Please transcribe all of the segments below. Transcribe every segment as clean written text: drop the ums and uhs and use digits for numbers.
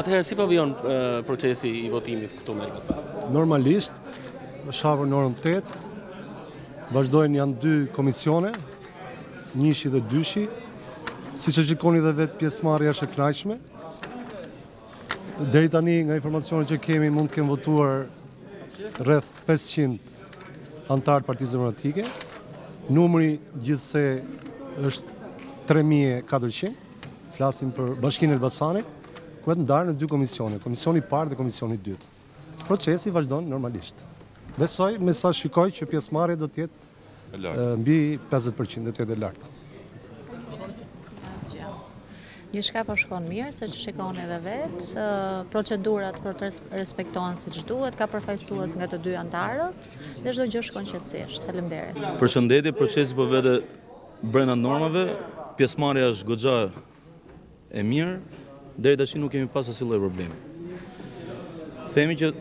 Atëherë, si po vijon procesi I votimit këtu në Elbasan? Normalisht, është hapur në orën 8, vazhdojnë janë 2 komisione, 1 dhe 2. Siç e shikoni dhe vetë pjesëmarrja është e kënaqshme. Deri tani nga informacionet që kemi mund të kenë votuar rreth 500 antarë Partisë Demokratike. Numri gjithsej është 3400. Flasim për Bashkinë Elbasanit, ku është ndarë në 2 komisione, komisioni I parë dhe komisioni I dytë. Procesi vazhdon normalisht. Besoj, me sa shikoj që pjesëmarrja do të jetë mbi 50%, do të jetë e lartë. Gjithçka po shkon mirë, se që shikoni edhe vetë, procedurat për të respektohen siç duhet, ka përfaqësues nga të 2 antarët, dhe çdo gjë shkon qetësisht. Faleminderit. Përshëndetje, procesi po vete brenda normave, pjesëmarrja është goxha e mirë, deri tash nuk kemi pas asnjë lloj problemi. Themi që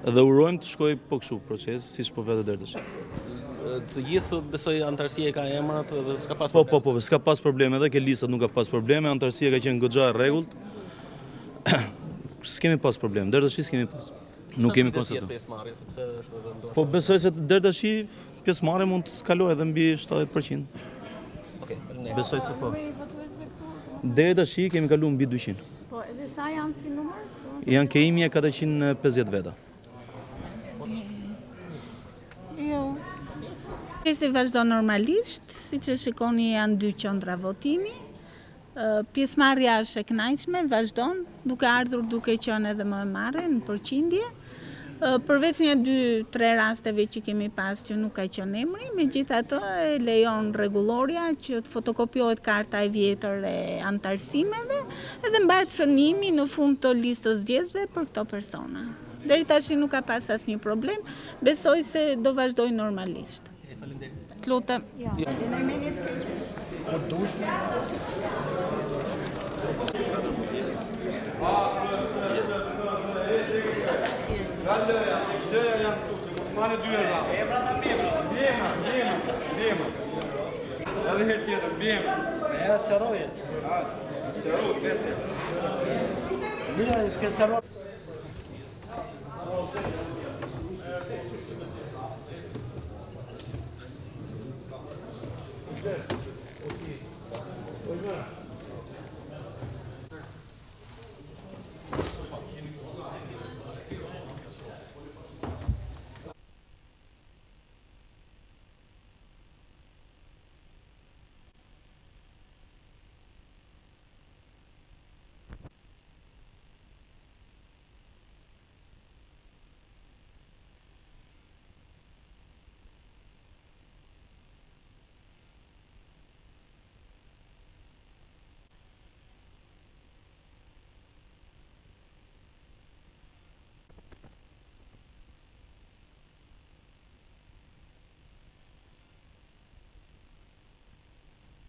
dhe urojmë të shkojë po kështu procesi, siç po vete deri tash. Të gjithë besoj antarësia ka emrat dhe s'ka pas probleme. Po, s'ka pas probleme, edhe ke listat nuk ka pas probleme, antarësia ka qenë goxha e rregullt. S'kemi pas probleme, deri tash s'kemi pas. Nuk kemi konstatuar. Po besoj se deri tash pjesëmarrja mund të kalojë edhe mbi 70%. Okej, faleminderit. Besoj se po. Deri tash kemi kaluar mbi 200. Po, edhe sa janë si numër? Janë keimi 450 veta. Jo. Procesi vazhdon normalisht, siç e shikoni janë 2 qendra votimi. Pjesëmarrja është e kënaqshme, vazhdon, duke ardhur duke qenë edhe më e marrë në përqindje. Përveç një 2-3 rasteve që kemi pas që nuk ka qenë emri, megjithatë e lejon rregulloria që të fotokopiohet karta e vjetër e antarësimeve edhe mbahet shënimi në fund të listës zgjedhësve për këto persona. Deri tash nuk ka pas asnjë problem, besoj se do vazhdoj normalisht. Faleminderit. Të lutem.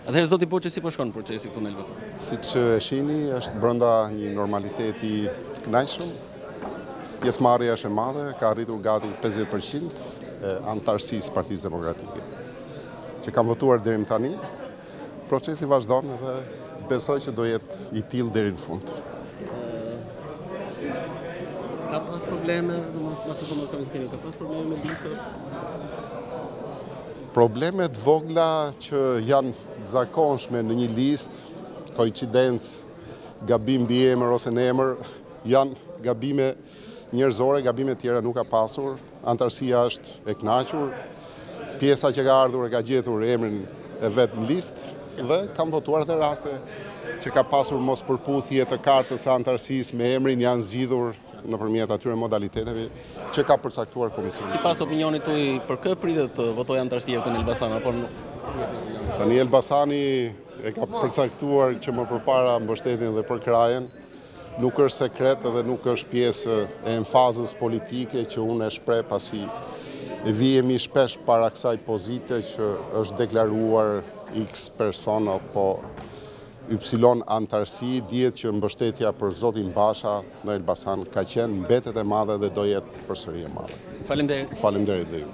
Atëherë zoti Poçi, si po shkon procesi këtu në Elbasan? Siç e shihni, është brenda një normaliteti të kënaqshëm. Pjesëmarrja është e madhe, ka arritur gati 50% e antarësisë Partisë Demokratike, që kanë votuar deri më tani. Procesi vazhdon dhe besoj që do jetë I tillë deri në fund. Ka pas probleme, mas informacionit që kemi, ka pas probleme me listat? Problemet vogla që janë zakonshme në një listë, koincidencë, gabim mbi emër ose në emër, janë gabime njerëzore, gabime tjera nuk ka pasur, antarësia është e kënaqur, pjesa që ka ardhur e ka gjetur emrin e vetë në listë dhe kam votuar dhe raste që ka pasur mos përputhje të kartës së antarësisë me emrin janë zgjidhur nëpërmjet atyre modaliteteve që ka përcaktuar komisioni. Sipas opinionit tuaj, për kë pritet të votojë antarësia këtu në Elbasan apo Tani Elbasani e ka përcaktuar që më përpara mbështetin dhe për krajen, nuk është sekret dhe nuk është pjesë e enfazës politike që unë e shpreh pasi vihemi shpesh para kësaj pozite që është deklaruar X persona apo Y antarësi, dihet që mbështetja për zotin Basha në Elbasan ka qenë mbetet e madhe dhe do jetë përsëri e madhe. Faleminderit. Faleminderit dhe ju.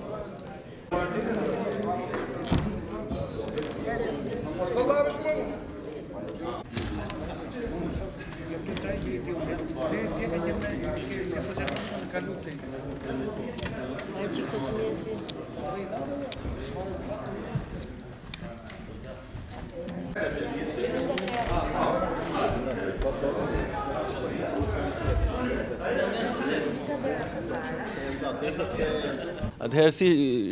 Atëherë si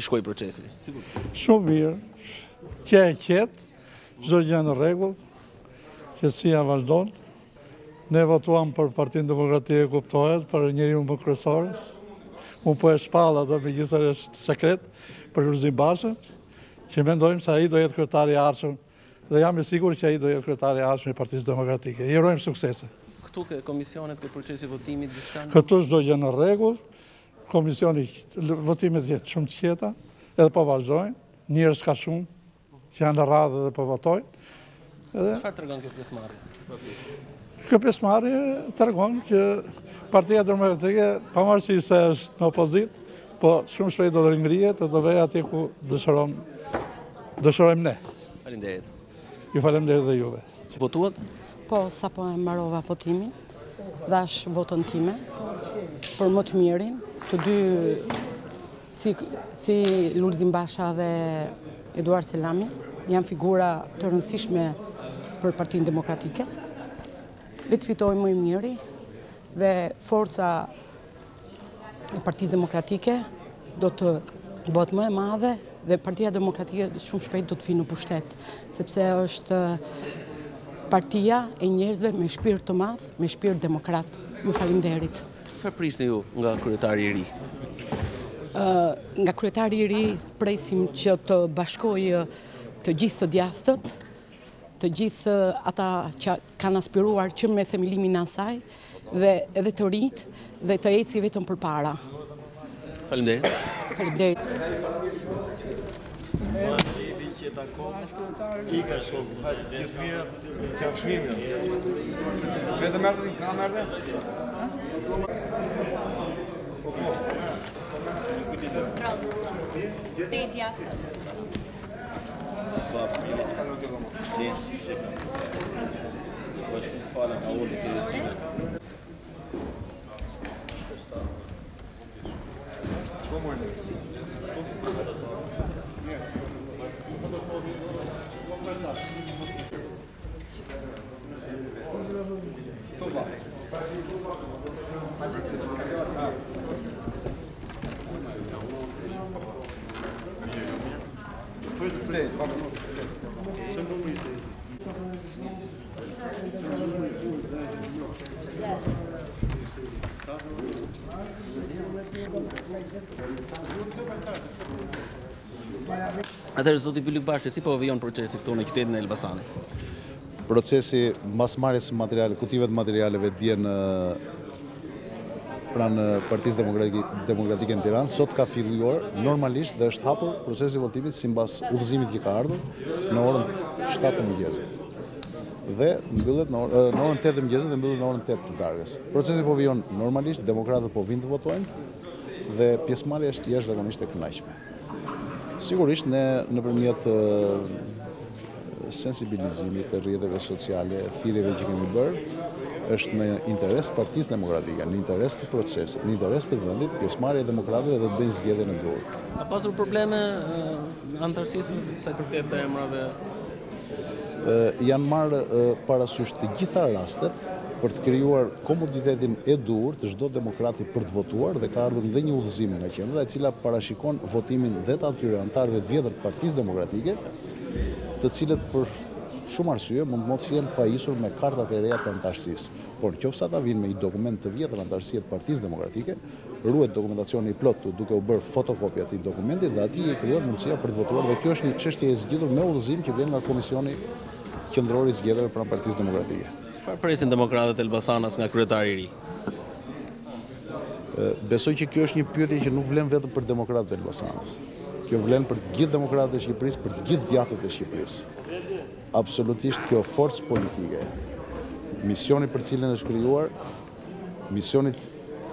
shkoi procesi? Shumë mirë, që e qetë, çdo gjë në rregull, qetësia vazhdon. Ne votuam për Partinë Demokratike, kuptohet, për njeriu më kryesorës. Unë po e shpall atë me gjithë është sekret për Lulzim Bashën, që mendojmë se ai do jetë kryetari i ardhshëm dhe jam i sigurt që ai do jetë kryetari i ardhshëm i Partisë Demokratike. I urojmë suksese. Këtu ke komisionet, ke procesi votimit diçka? Këtu çdo gjë në rregull. Komisioni votimit jetë shumë të qeta, edhe po vazhdojnë, njerëz ka shumë që janë në radhë dhe po votojnë. Çfarë tregon kjo pjesëmarrje? Kjo pjesëmarrje tregon që Partia Demokratike, pavarësisht se është në opozitë, po shumë shpejt do të ringrihet dhe do vejë atje ku dëshirojmë ne. Faleminderit. Ju faleminderit dhe juve. Votuat? Po, sapo e mbarova votimin, dhash votën time për më të mirin. Të dy, si Lulzim Basha dhe Eduard Selami, janë figura të rëndësishme për Partinë Demokratike. Le të fitojmë më i miri dhe forca e Partisë Demokratike do të bëhet më e madhe dhe Partia Demokratike shumë shpejt do të vinë në pushtet, sepse është partia e njerëzve me shpirt të madh, me shpirt demokrat. Ju faleminderit. Çfarë prisni ju nga kryetari i ri? Nga kryetari i ri presim që të bashkojë të gjithë të djastët, të gjithë ata që kanë aspiruar që me themelimin e asaj dhe edhe të rinjt dhe të eci vetëm përpara. Faleminderit. Faleminderit. Që takon, I ka shumë, hajtë gjithë mirë, që a fshmime. Vete mërë dhe në kamerë dhe? Te djathës. Po shumë të falem nga ullë këtë qime. Atëherë zoti Bylik Bashi, si po vijon procesi këtu në qytetin e Elbasanit? Procesi mbasmarrjes së materiale, kutive të materialeve dje në pranë Partisë Demokratike në Tiranë, sot ka filluar normalisht dhe është hapur procesi votimit sipas udhëzimit që ka ardhur në orën 7 të mëngjesit. Dhe mbyllet në orën 8 të mëngjesit dhe mbyllet në orën 8 të darkës. Procesi po vijon normalisht, demokratët po vinë të votojnë dhe pjesëmarrja është jashtëzakonisht e kënaqshme. Sigurisht ne nëpërmjet sensibilizimit të rrjeteve sociale, thirrjeve që kemi bërë, është në interes Partisë Demokratike, në interes të procesit, në interes të vendit, pjesëmarrja e demokratëve dhe të bëjnë zgjedhjen e duhur. Ka pasur probleme antarësisë sa i përket të emrave? Janë marrë parasysh të gjitha rastet për të krijuar komoditetin e duhur të çdo demokrati për të votuar dhe ka ardhur dhe një udhëzim nga qendra e cila parashikon votimin dhe të atyre antarëve të vjetër të Partisë Demokratike, të cilët për shumë arsye mund mos jenë pajisur me kartat e reja të antarësisë. Por nëse ata vinë me një dokument të vjetër antarësie të Partisë Demokratike, ruhet dokumentacioni i plot duke u bërë fotokopja të dokumentit dhe atij i krijohet mundësia për të votuar dhe kjo është një çështje e zgjidhur me udhëzim që vjen nga Komisioni Qendror i Zgjedhjeve pranë Partisë Demokratike. Çfarë presin demokratët e Elbasanës nga kryetari i ri? Besoj që kjo është një pyetje që nuk vlen vetëm për demokratët e Elbasanës. Kjo vlen për të gjithë demokratët e Shqipërisë, për të gjithë djathtë e Shqipërisë. Absolutisht kjo forcë politike, misioni për cilin është krijuar, misionit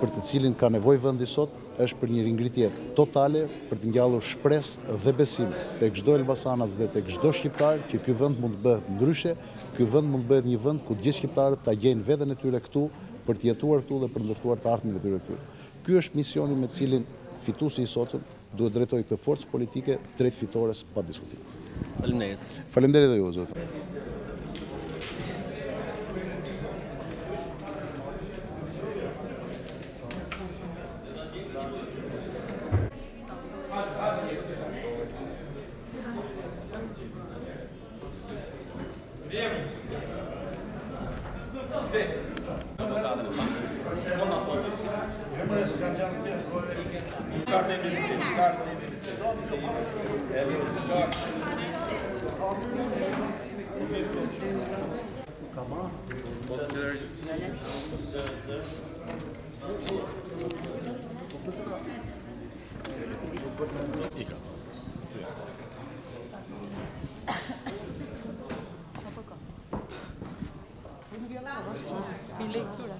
për të cilin ka nevojë vendi sot, është për një ringritje totale, për të ngjallur shpresë dhe besim tek çdo elbasanas dhe tek çdo shqiptar që ky vend mund të bëhet ndryshe, ky vend mund të bëhet një vend ku gjithë shqiptarët ta gjejnë veten e tyre këtu, për të jetuar këtu dhe për ndërtuar të ardhmen e tyre këtu. Ky është misioni me cilin fituesi i sotëm duhet drejtojë këtë forcë politike drejt fitores pa diskutim. Faleminderit. Faleminderit dhe ju, zot. Fin lektura.